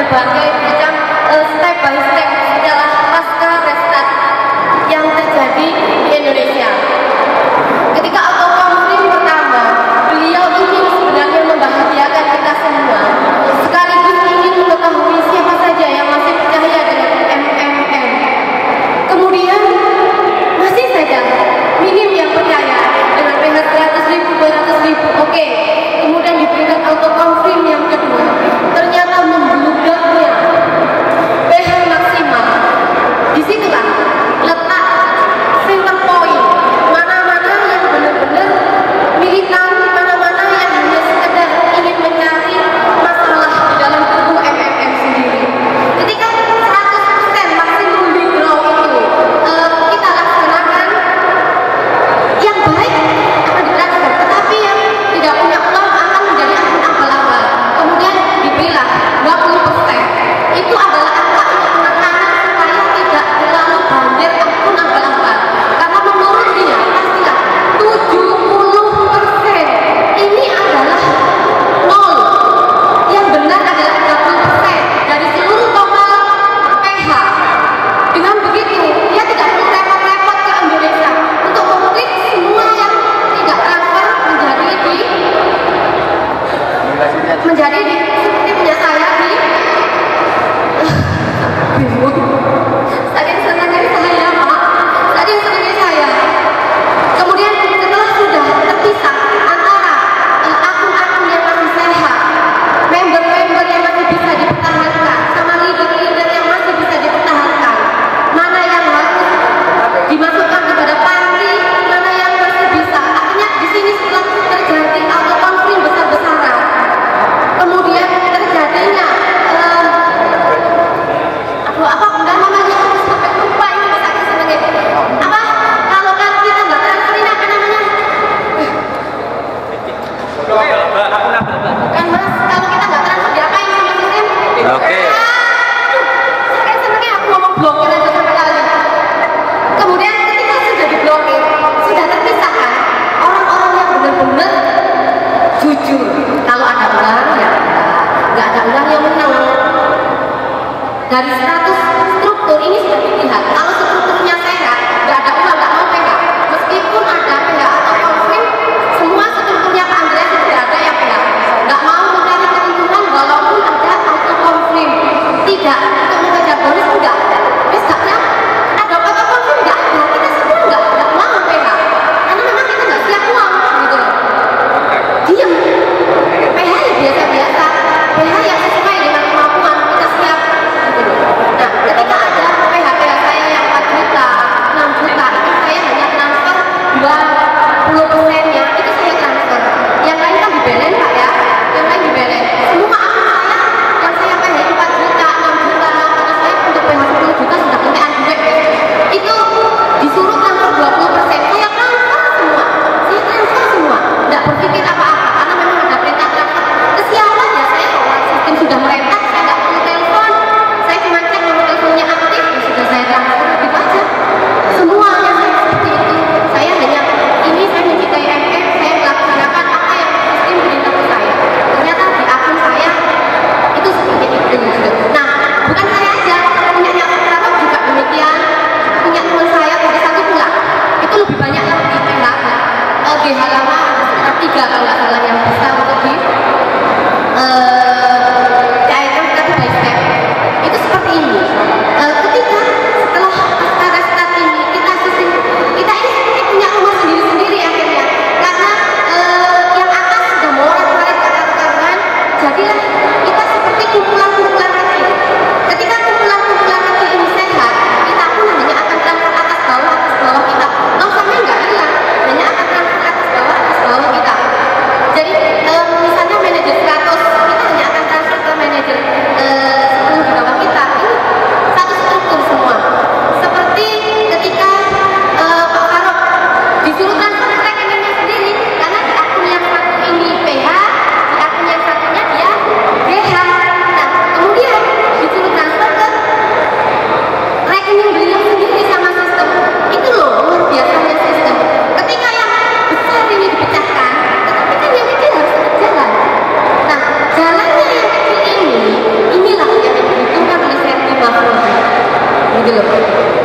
berbagai macam step by step setelah pasca restart yang terjadi di Indonesia. Ketika autokonflik pertama, beliau ingin sebenarnya membahagiakan kita semua, sekaligus ingin mengetahui siapa saja yang masih percaya dengan MMM. Kemudian masih saja minim yang percaya dengan PH 100.000, 200.000. Oke. Kemudian diberikan autokonflik yang kedua, ternyata membludaknya PH maksimal. Disitulah letak center point, mana-mana yang benar-benar militan, mana-mana yang hanya sekedar ingin mencari masalah di dalam tubuh MMM sendiri. Ketika 100% maksimum withdraw itu kita laksanakan, yang baik akan ditransfer, tetapi yang tidak punya uang akan menjadi akun abal-abal. Kemudian diberilah 20%. Itu adalah angka untuk anak-anak supaya tidak terlalu banjir akun abal-abal. Karena menurut dia pastilah 70% ini adalah nol. Yang benar adalah 30% dari seluruh total PH. Dengan begitu, dia tidak perlu repot-repot ke Indonesia untuk mengklik semua yang tidak transfer menjadi seperti punya saya di saking senangnya saya, Pak, saking senangnya saya. Kemudian setelah sudah terpisah antara akun-akun yang masih sehat, member-member yang masih bisa dipertahankan, sama leader-leader yang masih bisa dipertahankan, mana yang harus dimasukkan kepada panti, mana yang masih bisa. Akhirnya di sini setelah terjadi autokonflik besar-besaran, kemudian terjadinya apa udah namanya sampai lupa ini bisa sebagai apa kalau kan kita nggak transferin apa namanya bukan mas, kalau kita nggak transfer diapain sama sistem? Oke. Saking senengnya aku ngomong blokir aja sampai kali. Kemudian ketika sudah diblokir, sudah terpisahkan, orang-orang yang benar-benar jujur, kalau ada uang ya nggak ada uang yang menang. Dari 100 struktur ini sudah dilihat, kalau strukturnya sehat, nggak ada uang, nggak mau PH. Meskipun ada PH atau konflik, semua strukturnya Pak Andreas sudah ada yang PH. Nggak mau mencari keuntungan walaupun ada auto konflik. Tidak, untuk mengejar bonus enggak. Misalnya ada auto konflik nggak ada, kita semua nggak mau PH. Karena memang kita nggak siap uang, gitu loh. Diam. PH ya biasa-biasa. PH yang sesuai dengan kemampuan kita siap. Nah, ketika ada PH saya yang gitu loh.